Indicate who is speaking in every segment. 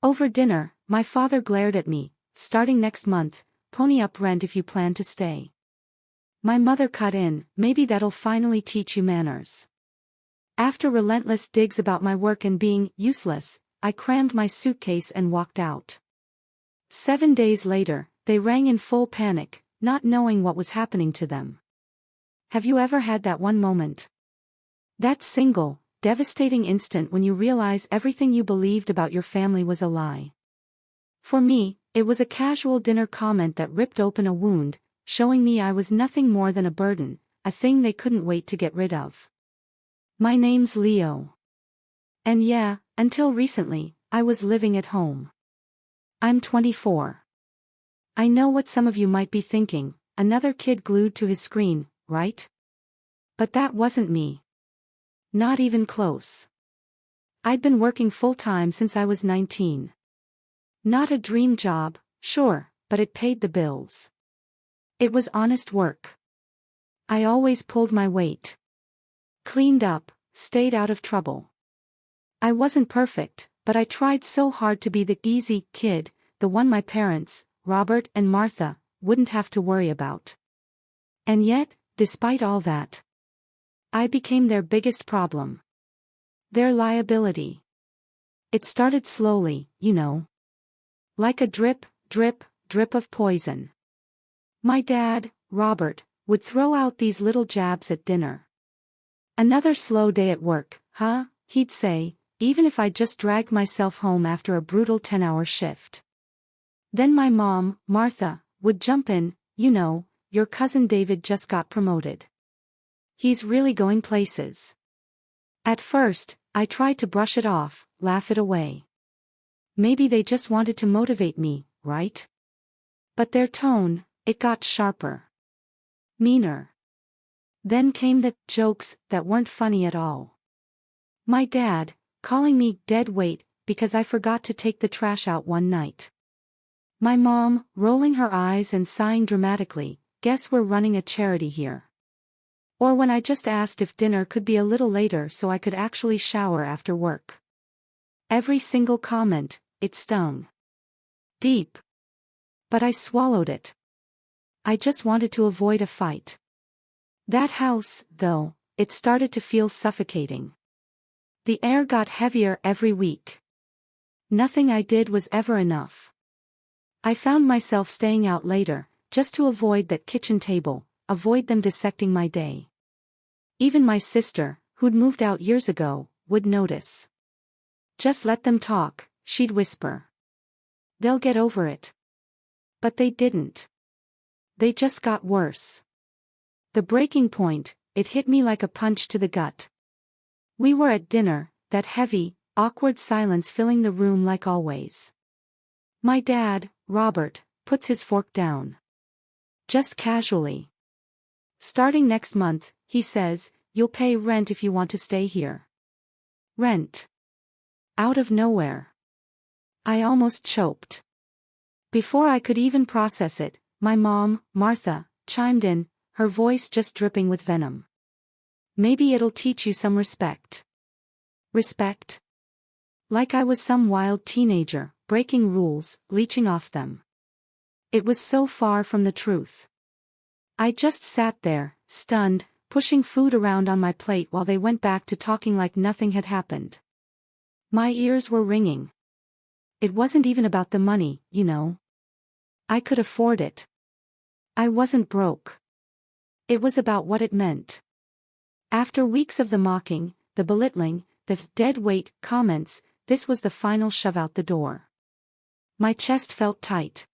Speaker 1: Over dinner, my father glared at me, starting next month, pony up rent if you plan to stay. My mother cut in, maybe that'll finally teach you manners. After relentless digs about my work and being useless, I crammed my suitcase and walked out. 7 days later, they rang in full panic, not knowing what was happening to them. Have you ever had that one moment? That single, devastating instant when you realize everything you believed about your family was a lie. For me, it was a casual dinner comment that ripped open a wound, showing me I was nothing more than a burden, a thing they couldn't wait to get rid of. My name's Leo. And yeah, until recently, I was living at home. I'm 24. I know what some of you might be thinking, another kid glued to his screen, right? But that wasn't me. Not even close. I'd been working full-time since I was 19. Not a dream job, sure, but it paid the bills. It was honest work. I always pulled my weight. Cleaned up, stayed out of trouble. I wasn't perfect, but I tried so hard to be the easy kid, the one my parents, Robert and Martha, wouldn't have to worry about. And yet, despite all that, I became their biggest problem. Their liability. It started slowly, you know. Like a drip, drip, drip of poison. My dad, Robert, would throw out these little jabs at dinner. Another slow day at work, huh? He'd say, even if I just dragged myself home after a brutal 10-hour shift. Then my mom, Martha, would jump in, you know, your cousin David just got promoted. He's really going places. At first, I tried to brush it off, laugh it away. Maybe they just wanted to motivate me, right? But their tone, it got sharper. Meaner. Then came the jokes that weren't funny at all. My dad, calling me dead weight because I forgot to take the trash out one night. My mom, rolling her eyes and sighing dramatically, guess we're running a charity here. Or when I just asked if dinner could be a little later so I could actually shower after work. Every single comment, it stung. Deep. But I swallowed it. I just wanted to avoid a fight. That house, though, it started to feel suffocating. The air got heavier every week. Nothing I did was ever enough. I found myself staying out later, just to avoid that kitchen table, avoid them dissecting my day. Even my sister, who'd moved out years ago, would notice. Just let them talk, she'd whisper. They'll get over it. But they didn't. They just got worse. The breaking point, it hit me like a punch to the gut. We were at dinner, that heavy, awkward silence filling the room like always. My dad, Robert, puts his fork down. Just casually. Starting next month, he says, you'll pay rent if you want to stay here. Rent. Out of nowhere. I almost choked. Before I could even process it, my mom, Martha, chimed in, her voice just dripping with venom. Maybe it'll teach you some respect. Respect? Like I was some wild teenager, breaking rules, leeching off them. It was so far from the truth. I just sat there, stunned, pushing food around on my plate while they went back to talking like nothing had happened. My ears were ringing. It wasn't even about the money, you know. I could afford it. I wasn't broke. It was about what it meant. After weeks of the mocking, the belittling, the dead weight comments, this was the final shove out the door. My chest felt tight.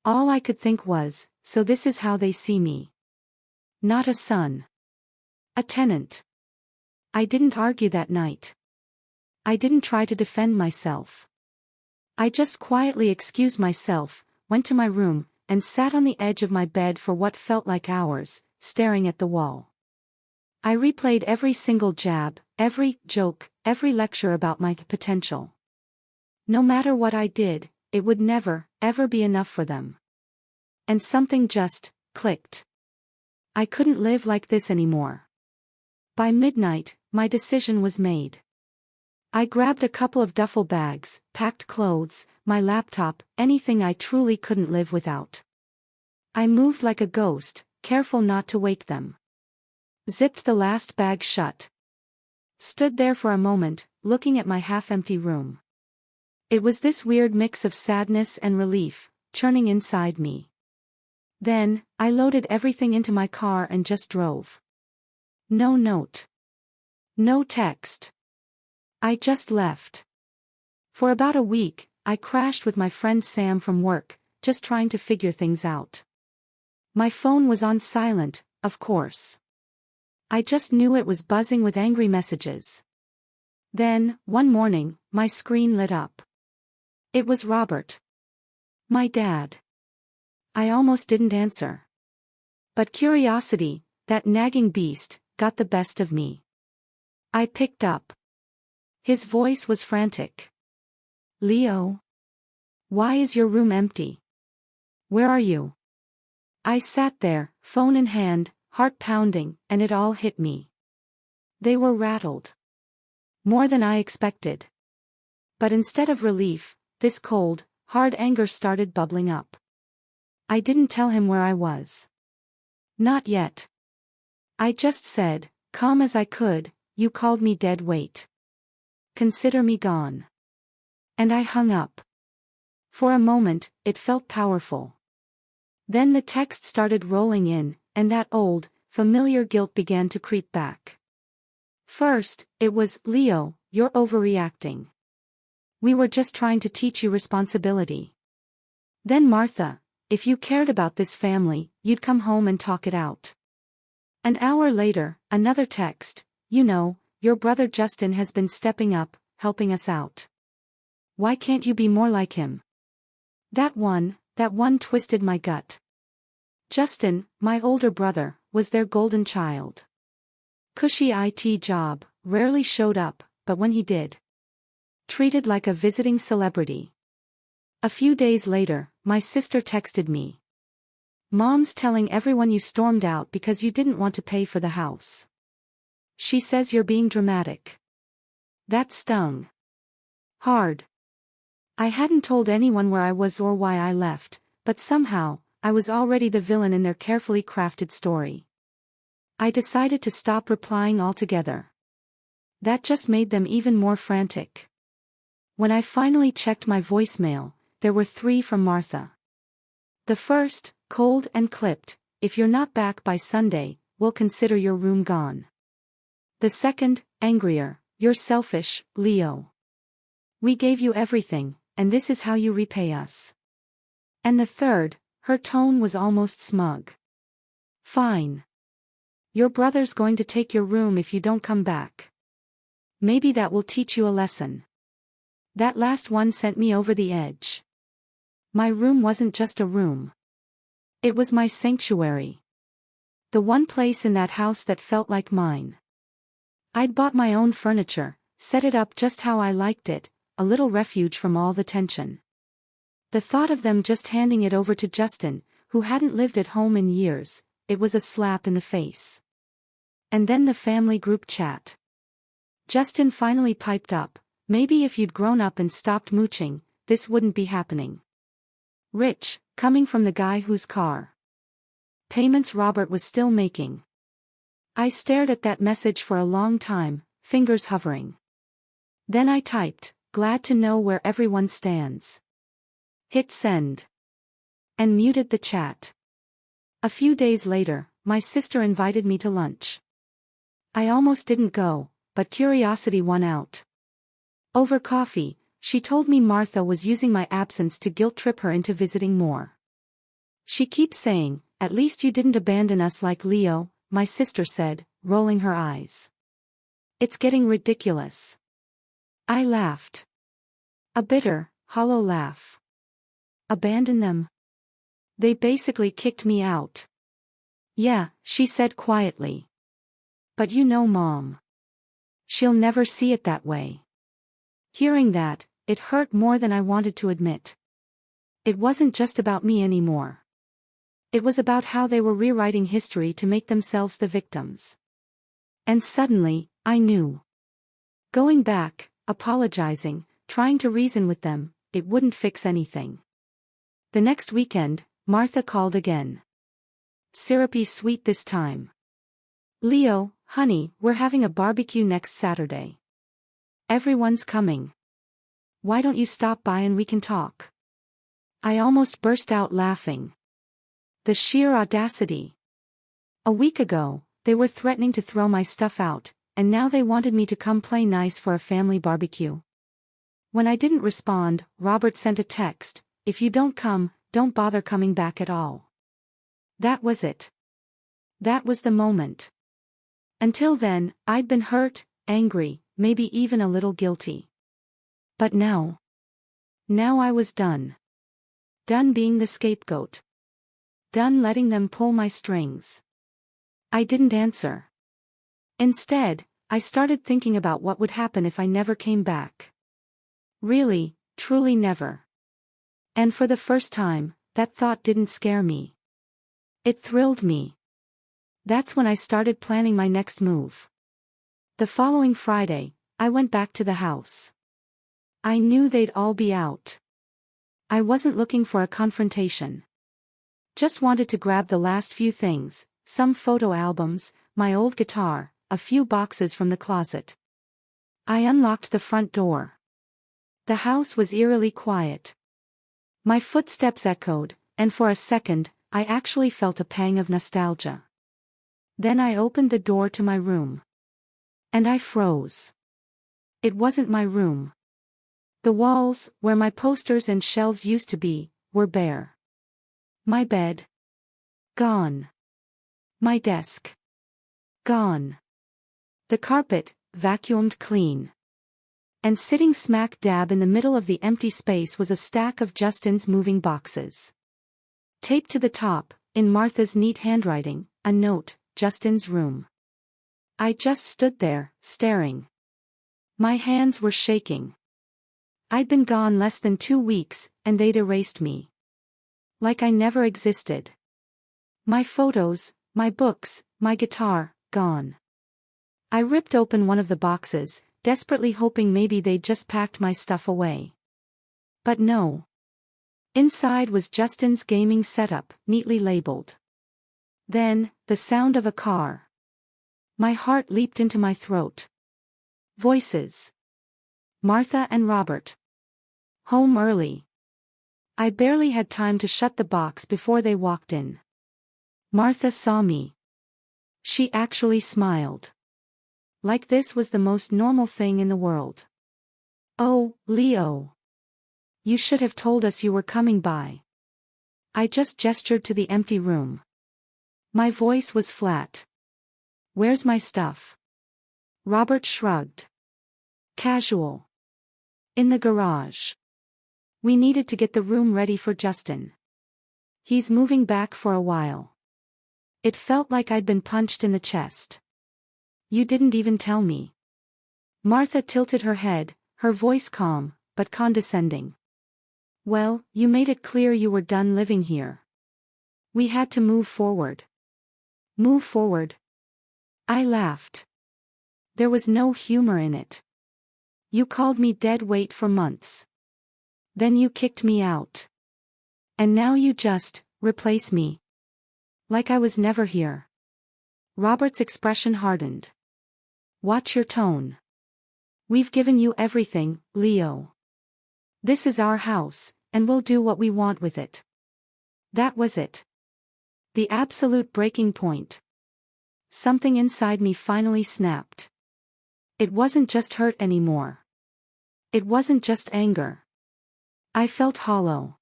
Speaker 1: All I could think was, so this is how they see me. Not a son. A tenant. I didn't argue that night. I didn't try to defend myself. I just quietly excused myself, went to my room, and sat on the edge of my bed for what felt like hours, staring at the wall. I replayed every single jab, every joke, every lecture about my potential. No matter what I did, it would never, ever be enough for them. And something just clicked. I couldn't live like this anymore. By midnight, my decision was made. I grabbed a couple of duffel bags, packed clothes, my laptop, anything I truly couldn't live without. I moved like a ghost, careful not to wake them. Zipped the last bag shut. Stood there for a moment, looking at my half-empty room. It was this weird mix of sadness and relief, churning inside me. Then, I loaded everything into my car and just drove. No note. No text. I just left. For about a week, I crashed with my friend Sam from work, just trying to figure things out. My phone was on silent, of course. I just knew it was buzzing with angry messages. Then, one morning, my screen lit up. It was Robert. My dad. I almost didn't answer. But curiosity, that nagging beast, got the best of me. I picked up. His voice was frantic. Leo? Why is your room empty? Where are you? I sat there, phone in hand, heart pounding, and it all hit me. They were rattled. More than I expected. But instead of relief, this cold, hard anger started bubbling up. I didn't tell him where I was. Not yet. I just said, calm as I could, you called me dead weight. Consider me gone. And I hung up. For a moment, it felt powerful. Then the text started rolling in, and that old, familiar guilt began to creep back. First, it was, Leo, you're overreacting. We were just trying to teach you responsibility. Then Martha, if you cared about this family, you'd come home and talk it out. An hour later, another text, you know, your brother Justin has been stepping up, helping us out. Why can't you be more like him? That one twisted my gut. Justin, my older brother, was their golden child. Cushy IT job, rarely showed up, but when he did, treated like a visiting celebrity. A few days later, my sister texted me. Mom's telling everyone you stormed out because you didn't want to pay for the house. She says you're being dramatic. That stung hard. I hadn't told anyone where I was or why I left, but somehow, I was already the villain in their carefully crafted story. I decided to stop replying altogether. That just made them even more frantic. When I finally checked my voicemail, there were 3 from Martha. The first, cold and clipped, if you're not back by Sunday, we'll consider your room gone. The second, angrier, you're selfish, Leo. We gave you everything, and this is how you repay us. And the third, her tone was almost smug. Fine. Your brother's going to take your room if you don't come back. Maybe that will teach you a lesson. That last one sent me over the edge. My room wasn't just a room. It was my sanctuary. The one place in that house that felt like mine. I'd bought my own furniture, set it up just how I liked it, a little refuge from all the tension. The thought of them just handing it over to Justin, who hadn't lived at home in years, it was a slap in the face. And then the family group chat. Justin finally piped up, maybe if you'd grown up and stopped mooching, this wouldn't be happening. Rich, coming from the guy whose car payments Robert was still making. I stared at that message for a long time, fingers hovering. Then I typed, glad to know where everyone stands. Hit send. And muted the chat. A few days later, my sister invited me to lunch. I almost didn't go, but curiosity won out. Over coffee, she told me Martha was using my absence to guilt-trip her into visiting more. She keeps saying, at least you didn't abandon us like Leo, my sister said, rolling her eyes. It's getting ridiculous. I laughed. A bitter, hollow laugh. Abandon them? They basically kicked me out. Yeah, she said quietly. But you know Mom. She'll never see it that way. Hearing that, it hurt more than I wanted to admit. It wasn't just about me anymore. It was about how they were rewriting history to make themselves the victims. And suddenly, I knew. Going back, apologizing, trying to reason with them. It wouldn't fix anything. The next weekend, Martha called again. Syrupy sweet this time. "Leo, honey, we're having a barbecue next Saturday. Everyone's coming. Why don't you stop by and we can talk?" I almost burst out laughing. The sheer audacity. A week ago, they were threatening to throw my stuff out, and now they wanted me to come play nice for a family barbecue. When I didn't respond, Robert sent a text, "If you don't come, don't bother coming back at all." That was it. That was the moment. Until then, I'd been hurt, angry, maybe even a little guilty. But now I was done. Done being the scapegoat. Done letting them pull my strings. I didn't answer. Instead, I started thinking about what would happen if I never came back. Really, truly never. And for the first time, that thought didn't scare me. It thrilled me. That's when I started planning my next move. The following Friday, I went back to the house. I knew they'd all be out. I wasn't looking for a confrontation. Just wanted to grab the last few things, some photo albums, my old guitar, a few boxes from the closet. I unlocked the front door. The house was eerily quiet. My footsteps echoed, and for a second, I actually felt a pang of nostalgia. Then I opened the door to my room. And I froze. It wasn't my room. The walls, where my posters and shelves used to be, were bare. My bed. Gone. My desk. Gone. The carpet, vacuumed clean. And sitting smack dab in the middle of the empty space was a stack of Justin's moving boxes. Taped to the top, in Martha's neat handwriting, a note, "Justin's room." I just stood there, staring. My hands were shaking. I'd been gone less than 2 weeks, and they'd erased me. Like I never existed. My photos, my books, my guitar, gone. I ripped open one of the boxes, desperately hoping maybe they'd just packed my stuff away. But no. Inside was Justin's gaming setup, neatly labeled. Then, the sound of a car. My heart leaped into my throat. Voices. Martha and Robert. Home early. I barely had time to shut the box before they walked in. Martha saw me. She actually smiled. Like this was the most normal thing in the world. "Oh, Leo. You should have told us you were coming by." I just gestured to the empty room. My voice was flat. "Where's my stuff?" Robert shrugged. "Casual. In the garage. We needed to get the room ready for Justin. He's moving back for a while." It felt like I'd been punched in the chest. "You didn't even tell me." Martha tilted her head, her voice calm, but condescending. "Well, you made it clear you were done living here. We had to move forward." "Move forward?" I laughed. There was no humor in it. "You called me dead weight for months. Then you kicked me out. And now you just replace me. Like I was never here." Robert's expression hardened. "Watch your tone. We've given you everything, Leo. This is our house, and we'll do what we want with it." That was it. The absolute breaking point. Something inside me finally snapped. It wasn't just hurt anymore. It wasn't just anger. I felt hollow.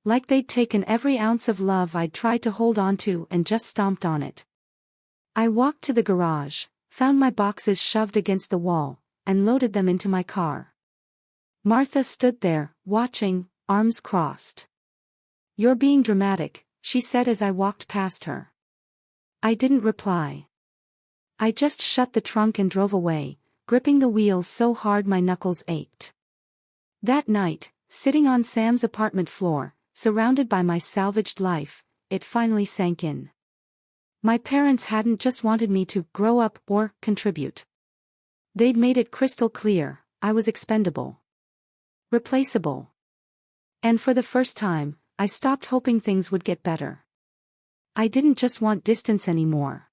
Speaker 1: Like they'd taken every ounce of love I'd tried to hold on to and just stomped on it. I walked to the garage, found my boxes shoved against the wall, and loaded them into my car. Martha stood there, watching, arms crossed. "You're being dramatic," she said as I walked past her. I didn't reply. I just shut the trunk and drove away, gripping the wheel so hard my knuckles ached. That night, sitting on Sam's apartment floor, surrounded by my salvaged life, it finally sank in. My parents hadn't just wanted me to grow up or contribute. They'd made it crystal clear, I was expendable. Replaceable. And for the first time, I stopped hoping things would get better. I didn't just want distance anymore.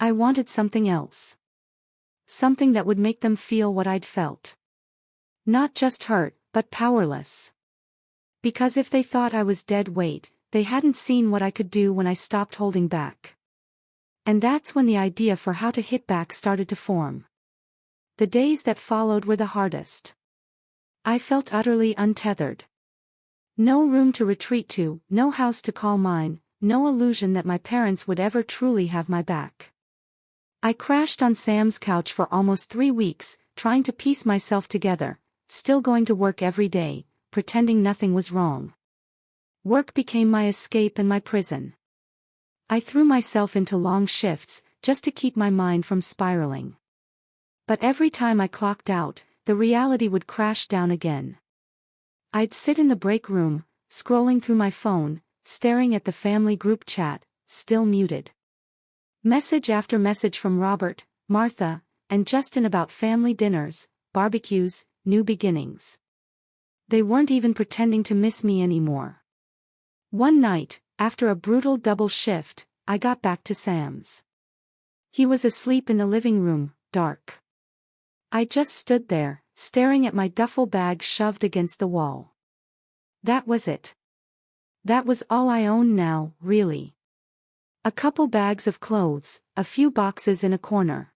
Speaker 1: I wanted something else. Something that would make them feel what I'd felt. Not just hurt, but powerless. Because if they thought I was dead weight, they hadn't seen what I could do when I stopped holding back. And that's when the idea for how to hit back started to form. The days that followed were the hardest. I felt utterly untethered. No room to retreat to, no house to call mine, no illusion that my parents would ever truly have my back. I crashed on Sam's couch for almost 3 weeks, trying to piece myself together, still going to work every day, pretending nothing was wrong. Work became my escape and my prison. I threw myself into long shifts, just to keep my mind from spiraling. But every time I clocked out, the reality would crash down again. I'd sit in the break room, scrolling through my phone, staring at the family group chat, still muted. Message after message from Robert, Martha, and Justin about family dinners, barbecues, new beginnings. They weren't even pretending to miss me anymore. One night, after a brutal double shift, I got back to Sam's. He was asleep in the living room, dark. I just stood there, staring at my duffel bag shoved against the wall. That was it. That was all I owned now, really. A couple bags of clothes, a few boxes in a corner.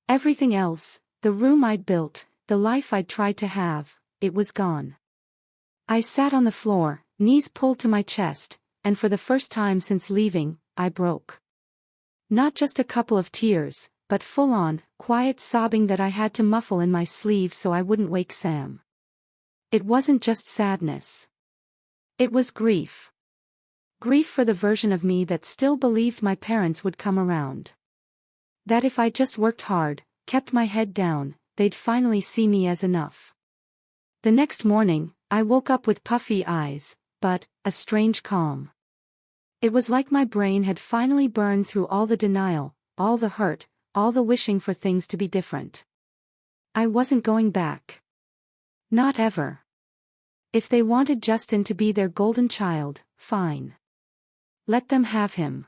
Speaker 1: Everything else, the room I'd built, the life I'd tried to have, it was gone. I sat on the floor, knees pulled to my chest, and for the first time since leaving, I broke. Not just a couple of tears, but full-on, quiet sobbing that I had to muffle in my sleeve so I wouldn't wake Sam. It wasn't just sadness. It was grief. Grief for the version of me that still believed my parents would come around. That if I just worked hard, kept my head down, they'd finally see me as enough. The next morning, I woke up with puffy eyes, but a strange calm. It was like my brain had finally burned through all the denial, all the hurt, all the wishing for things to be different. I wasn't going back. Not ever. If they wanted Justin to be their golden child, fine. Let them have him.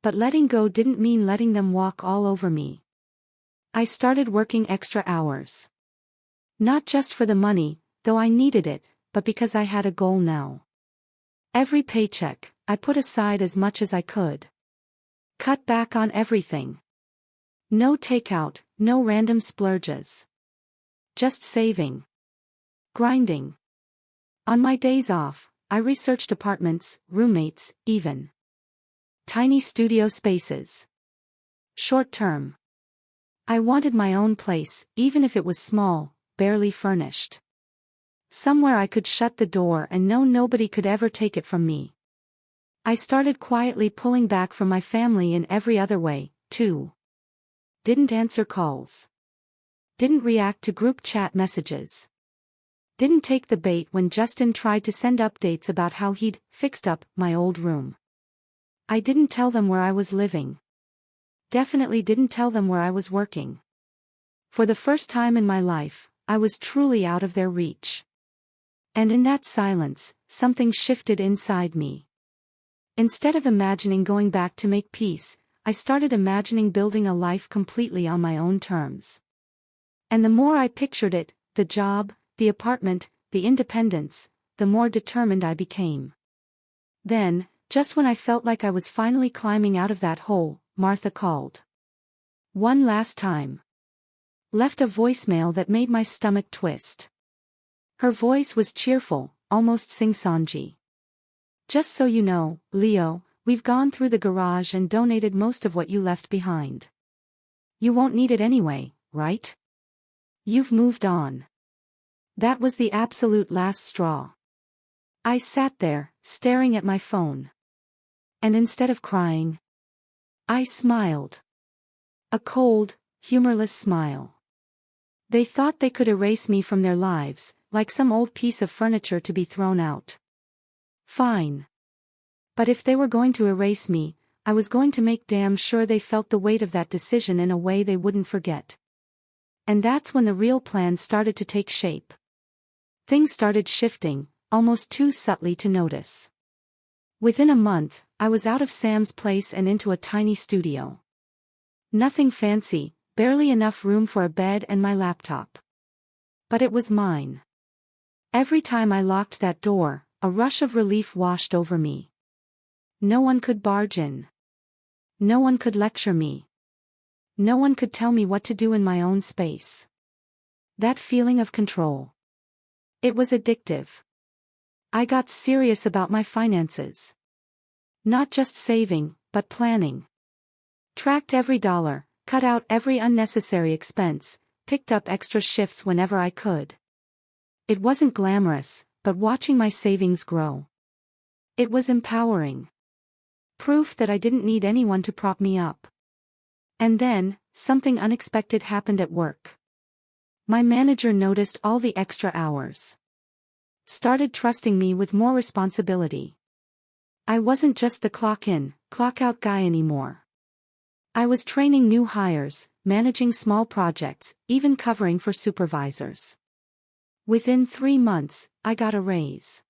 Speaker 1: But letting go didn't mean letting them walk all over me. I started working extra hours. Not just for the money, though I needed it, but because I had a goal now. Every paycheck, I put aside as much as I could. Cut back on everything. No takeout, no random splurges. Just saving. Grinding. On my days off, I researched apartments, roommates, even tiny studio spaces. Short term. I wanted my own place, even if it was small, barely furnished. Somewhere I could shut the door and know nobody could ever take it from me. I started quietly pulling back from my family in every other way, too. Didn't answer calls. Didn't react to group chat messages. Didn't take the bait when Justin tried to send updates about how he'd fixed up my old room. I didn't tell them where I was living. Definitely didn't tell them where I was working. For the first time in my life, I was truly out of their reach. And in that silence, something shifted inside me. Instead of imagining going back to make peace, I started imagining building a life completely on my own terms. And the more I pictured it, the job, the apartment, the independence, the more determined I became. Then, just when I felt like I was finally climbing out of that hole, Martha called. One last time. Left a voicemail that made my stomach twist. Her voice was cheerful, almost sing-songy. Just so you know, Leo, we've gone through the garage and donated most of what you left behind. You won't need it anyway, right? You've moved on. That was the absolute last straw. I sat there, staring at my phone. And instead of crying, I smiled. A cold, humorless smile. They thought they could erase me from their lives, like some old piece of furniture to be thrown out. Fine. But if they were going to erase me, I was going to make damn sure they felt the weight of that decision in a way they wouldn't forget. And that's when the real plan started to take shape. Things started shifting, almost too subtly to notice. Within a month, I was out of Sam's place and into a tiny studio. Nothing fancy, barely enough room for a bed and my laptop. But it was mine. Every time I locked that door, a rush of relief washed over me. No one could barge in. No one could lecture me. No one could tell me what to do in my own space. That feeling of control. It was addictive. I got serious about my finances. Not just saving, but planning. Tracked every dollar, cut out every unnecessary expense, picked up extra shifts whenever I could. It wasn't glamorous, but watching my savings grow. It was empowering. Proof that I didn't need anyone to prop me up. And then, something unexpected happened at work. My manager noticed all the extra hours. Started trusting me with more responsibility. I wasn't just the clock in, clock out guy anymore. I was training new hires, managing small projects, even covering for supervisors. Within 3 months, I got a raise.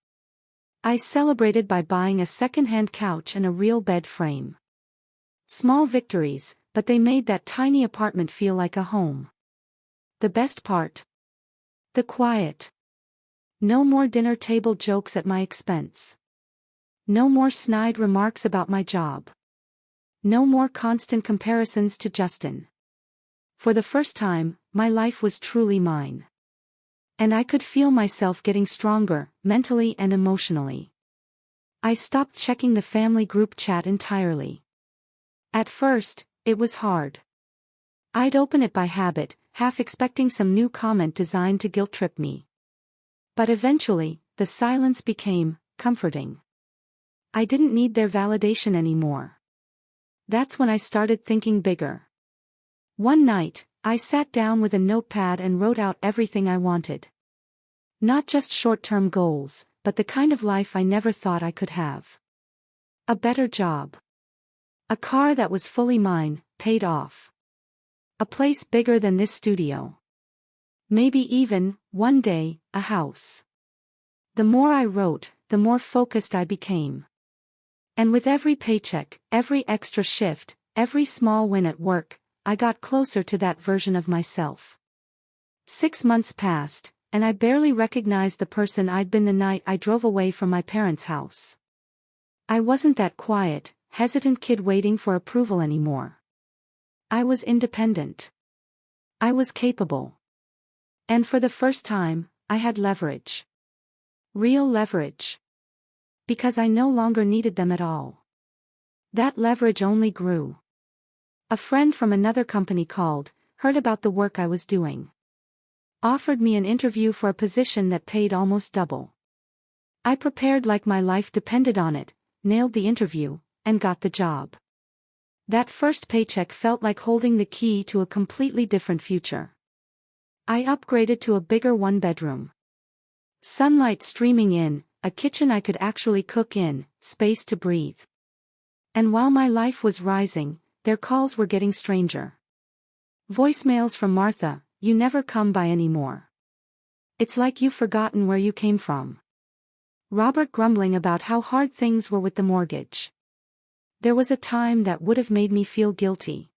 Speaker 1: I celebrated by buying a second-hand couch and a real bed frame. Small victories, but they made that tiny apartment feel like a home. The best part? The quiet. No more dinner table jokes at my expense. No more snide remarks about my job. No more constant comparisons to Justin. For the first time, my life was truly mine. And I could feel myself getting stronger, mentally and emotionally. I stopped checking the family group chat entirely. At first, it was hard. I'd open it by habit, half expecting some new comment designed to guilt-trip me. But eventually, the silence became comforting. I didn't need their validation anymore. That's when I started thinking bigger. One night, I sat down with a notepad and wrote out everything I wanted. Not just short-term goals, but the kind of life I never thought I could have. A better job. A car that was fully mine, paid off. A place bigger than this studio. Maybe even, one day, a house. The more I wrote, the more focused I became. And with every paycheck, every extra shift, every small win at work, I got closer to that version of myself. 6 months passed, and I barely recognized the person I'd been the night I drove away from my parents' house. I wasn't that quiet, hesitant kid waiting for approval anymore. I was independent. I was capable. And for the first time, I had leverage. Real leverage. Because I no longer needed them at all. That leverage only grew. A friend from another company called, heard about the work I was doing. Offered me an interview for a position that paid almost double. I prepared like my life depended on it, nailed the interview, and got the job. That first paycheck felt like holding the key to a completely different future. I upgraded to a bigger one-bedroom. Sunlight streaming in, a kitchen I could actually cook in, space to breathe. And while my life was rising, their calls were getting stranger. Voicemails from Martha, "You never come by anymore. It's like you've forgotten where you came from." Robert grumbling about how hard things were with the mortgage. There was a time that would have made me feel guilty.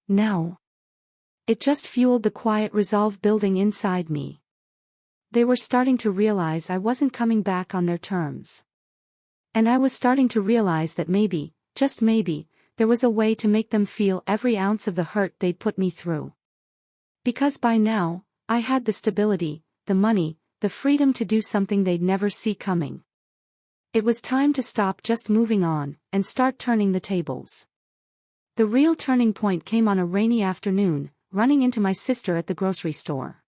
Speaker 1: Now, it just fueled the quiet resolve building inside me. They were starting to realize I wasn't coming back on their terms. And I was starting to realize that maybe, just maybe, there was a way to make them feel every ounce of the hurt they'd put me through. Because by now, I had the stability, the money, the freedom to do something they'd never see coming. It was time to stop just moving on, and start turning the tables. The real turning point came on a rainy afternoon, running into my sister at the grocery store.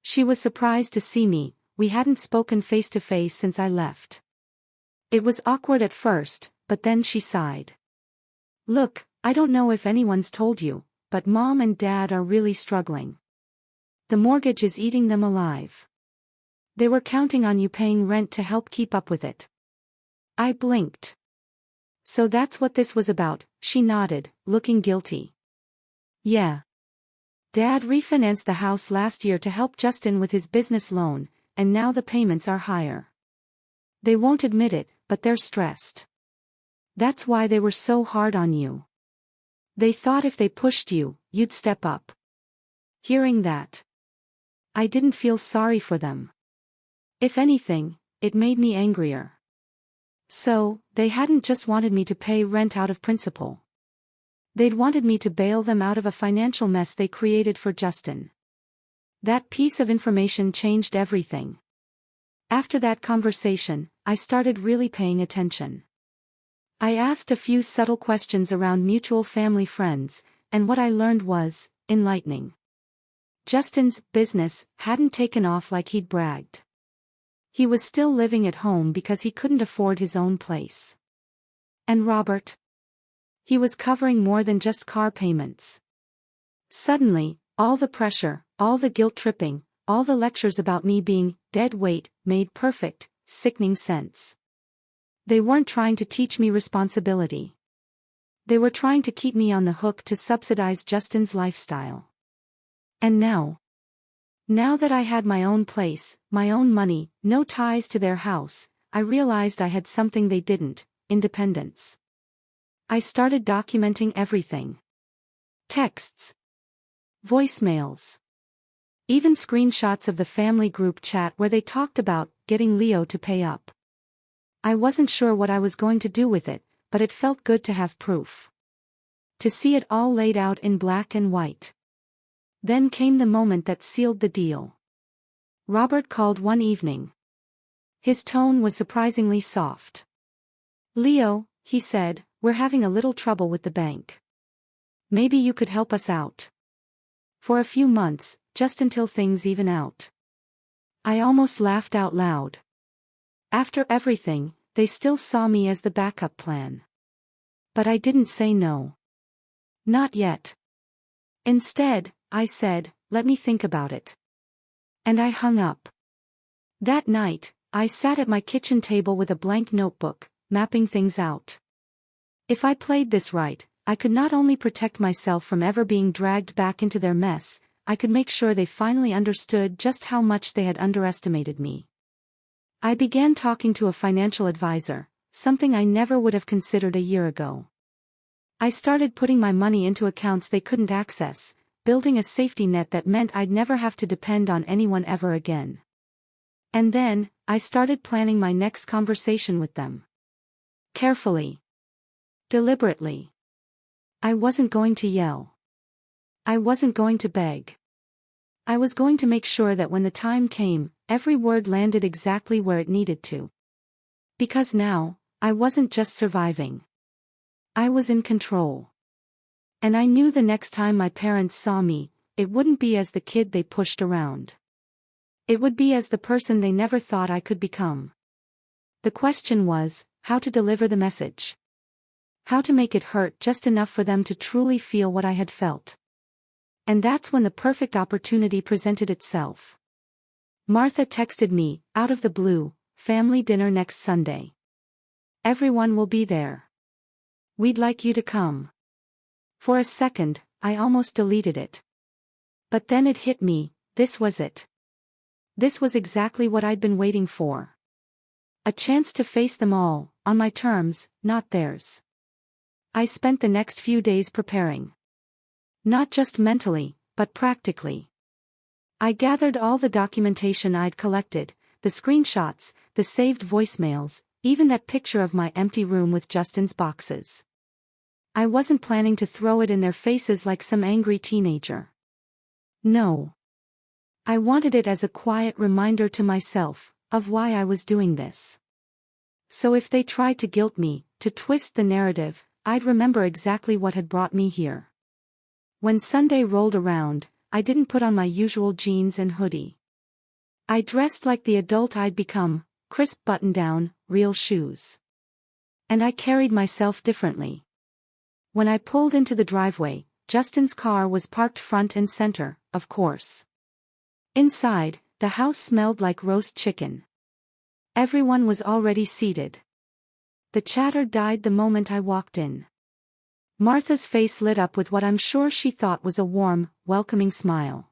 Speaker 1: She was surprised to see me, we hadn't spoken face to face since I left. It was awkward at first, but then she sighed. "Look, I don't know if anyone's told you, but Mom and Dad are really struggling. The mortgage is eating them alive. They were counting on you paying rent to help keep up with it." I blinked. "So that's what this was about," she nodded, looking guilty. "Yeah. Dad refinanced the house last year to help Justin with his business loan, and now the payments are higher. They won't admit it, but they're stressed. That's why they were so hard on you. They thought if they pushed you, you'd step up. Hearing that, I didn't feel sorry for them. If anything, it made me angrier. So, they hadn't just wanted me to pay rent out of principle. They'd wanted me to bail them out of a financial mess they created for Justin. That piece of information changed everything. After that conversation, I started really paying attention. I asked a few subtle questions around mutual family friends, and what I learned was enlightening. Justin's business hadn't taken off like he'd bragged. He was still living at home because he couldn't afford his own place. And Robert? He was covering more than just car payments. Suddenly, all the pressure, all the guilt-tripping, all the lectures about me being dead weight made perfect, sickening sense. They weren't trying to teach me responsibility. They were trying to keep me on the hook to subsidize Justin's lifestyle. And now that I had my own place, my own money, no ties to their house, I realized I had something they didn't: independence. I started documenting everything. Texts, voicemails, even screenshots of the family group chat where they talked about getting Leo to pay up. I wasn't sure what I was going to do with it, but it felt good to have proof. To see it all laid out in black and white. Then came the moment that sealed the deal. Robert called one evening. His tone was surprisingly soft. "Leo," he said, "we're having a little trouble with the bank. Maybe you could help us out. For a few months, just until things even out." I almost laughed out loud. After everything, they still saw me as the backup plan. But I didn't say no. Not yet. Instead, I said, "Let me think about it." And I hung up. That night, I sat at my kitchen table with a blank notebook, mapping things out. If I played this right, I could not only protect myself from ever being dragged back into their mess, I could make sure they finally understood just how much they had underestimated me. I began talking to a financial advisor, something I never would have considered a year ago. I started putting my money into accounts they couldn't access, building a safety net that meant I'd never have to depend on anyone ever again. And then, I started planning my next conversation with them. Carefully. Deliberately. I wasn't going to yell. I wasn't going to beg. I was going to make sure that when the time came, every word landed exactly where it needed to. Because now, I wasn't just surviving. I was in control. And I knew the next time my parents saw me, it wouldn't be as the kid they pushed around. It would be as the person they never thought I could become. The question was, how to deliver the message. How to make it hurt just enough for them to truly feel what I had felt. And that's when the perfect opportunity presented itself. Martha texted me, out of the blue, "Family dinner next Sunday. Everyone will be there. We'd like you to come." For a second, I almost deleted it. But then it hit me, this was it. This was exactly what I'd been waiting for. A chance to face them all, on my terms, not theirs. I spent the next few days preparing. Not just mentally, but practically. I gathered all the documentation I'd collected, the screenshots, the saved voicemails, even that picture of my empty room with Justin's boxes. I wasn't planning to throw it in their faces like some angry teenager. No. I wanted it as a quiet reminder to myself, of why I was doing this. So if they tried to guilt me, to twist the narrative, I'd remember exactly what had brought me here. When Sunday rolled around, I didn't put on my usual jeans and hoodie. I dressed like the adult I'd become, crisp button-down, real shoes. And I carried myself differently. When I pulled into the driveway, Justin's car was parked front and center, of course. Inside, the house smelled like roast chicken. Everyone was already seated. The chatter died the moment I walked in. Martha's face lit up with what I'm sure she thought was a warm, welcoming smile.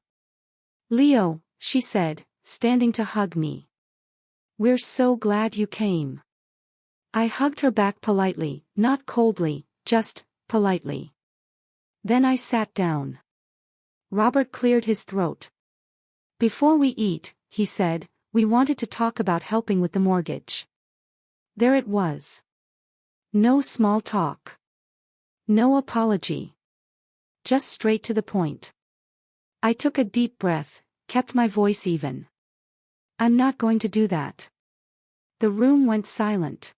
Speaker 1: "Leo," she said, standing to hug me. "We're so glad you came." I hugged her back politely, not coldly, just politely. Then I sat down. Robert cleared his throat. "Before we eat," he said, "we wanted to talk about helping with the mortgage." There it was. No small talk. No apology. Just straight to the point. I took a deep breath, kept my voice even. "I'm not going to do that." The room went silent.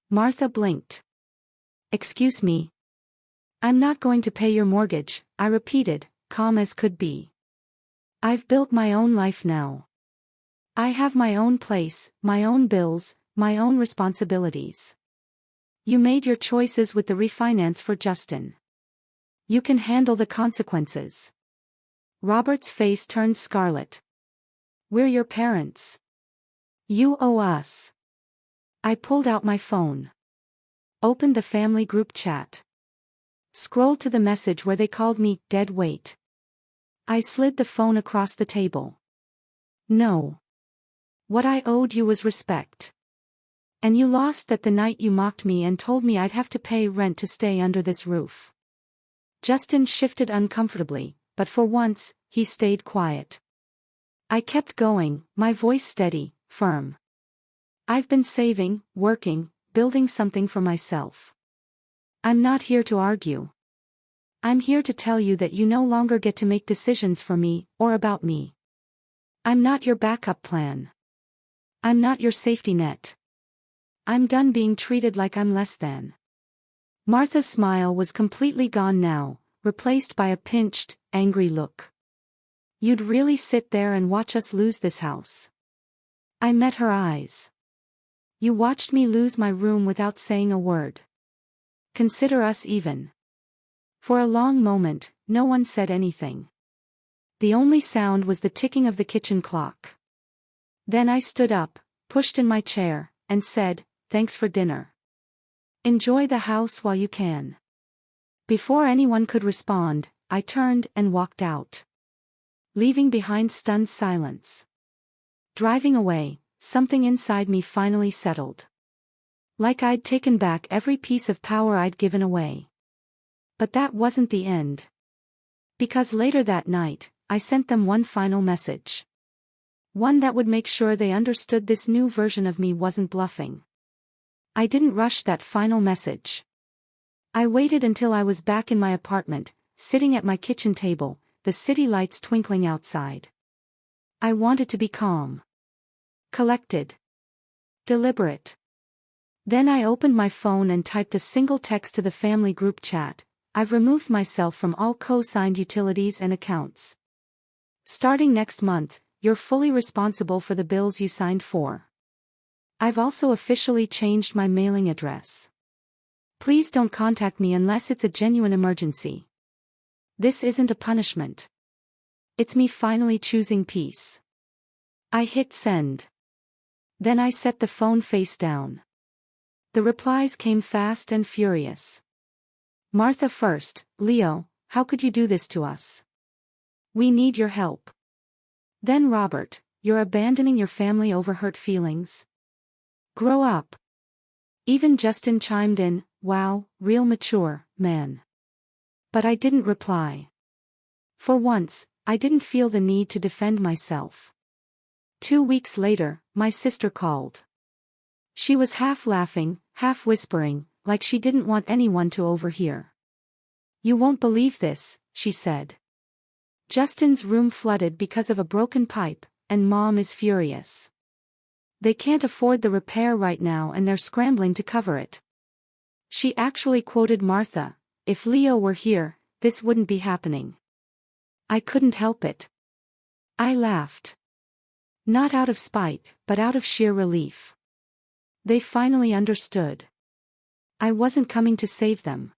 Speaker 1: Martha blinked. "Excuse me." "I'm not going to pay your mortgage," I repeated, calm as could be. "I've built my own life now. I have my own place, my own bills, my own responsibilities. You made your choices with the refinance for Justin. You can handle the consequences." Robert's face turned scarlet. "We're your parents. You owe us." I pulled out my phone. Opened the family group chat. Scrolled to the message where they called me dead weight. I slid the phone across the table. "No. What I owed you was respect. And you lost that the night you mocked me and told me I'd have to pay rent to stay under this roof." Justin shifted uncomfortably, but for once, he stayed quiet. I kept going, my voice steady, firm. "I've been saving, working, building something for myself. I'm not here to argue. I'm here to tell you that you no longer get to make decisions for me, or about me. I'm not your backup plan. I'm not your safety net. I'm done being treated like I'm less than." Martha's smile was completely gone now, replaced by a pinched, angry look. "You'd really sit there and watch us lose this house?" I met her eyes. "You watched me lose my room without saying a word. Consider us even." For a long moment, no one said anything. The only sound was the ticking of the kitchen clock. Then I stood up, pushed in my chair, and said, "Thanks for dinner. Enjoy the house while you can." Before anyone could respond, I turned and walked out, leaving behind stunned silence. Driving away, something inside me finally settled. Like I'd taken back every piece of power I'd given away. But that wasn't the end. Because later that night, I sent them one final message. One that would make sure they understood this new version of me wasn't bluffing. I didn't rush that final message. I waited until I was back in my apartment, sitting at my kitchen table, the city lights twinkling outside. I wanted to be calm. Collected. Deliberate. Then I opened my phone and typed a single text to the family group chat. "I've removed myself from all co-signed utilities and accounts. Starting next month, you're fully responsible for the bills you signed for. I've also officially changed my mailing address. Please don't contact me unless it's a genuine emergency. This isn't a punishment. It's me finally choosing peace." I hit send. Then I set the phone face down. The replies came fast and furious. "Martha first, Leo, how could you do this to us? We need your help." Then Robert, "You're abandoning your family over hurt feelings? Grow up." Even Justin chimed in, "Wow, real mature, man." But I didn't reply. For once, I didn't feel the need to defend myself. 2 weeks later, my sister called. She was half laughing, half whispering, like she didn't want anyone to overhear. "You won't believe this," she said. "Justin's room flooded because of a broken pipe, and Mom is furious. They can't afford the repair right now and they're scrambling to cover it." She actually quoted Martha, "If Leo were here, this wouldn't be happening." I couldn't help it. I laughed. Not out of spite, but out of sheer relief. They finally understood. I wasn't coming to save them.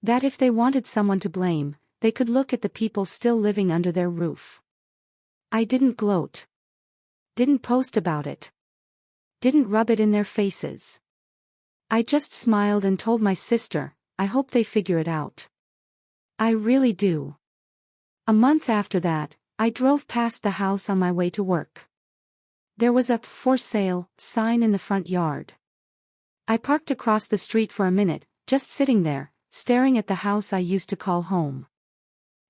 Speaker 1: That if they wanted someone to blame, they could look at the people still living under their roof. I didn't gloat. Didn't post about it. Didn't rub it in their faces. I just smiled and told my sister, I hope they figure it out. I really do. A month after that, I drove past the house on my way to work. There was a "for sale" sign in the front yard. I parked across the street for a minute, just sitting there, staring at the house I used to call home.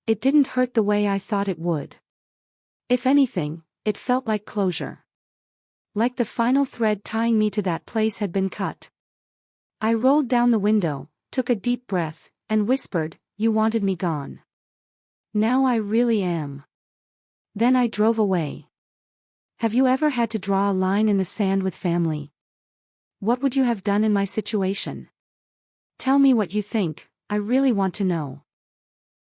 Speaker 1: It didn't hurt the way I thought it would. If anything, it felt like closure. Like the final thread tying me to that place had been cut. I rolled down the window, took a deep breath, and whispered, "You wanted me gone. Now I really am." Then I drove away. Have you ever had to draw a line in the sand with family? What would you have done in my situation? Tell me what you think, I really want to know.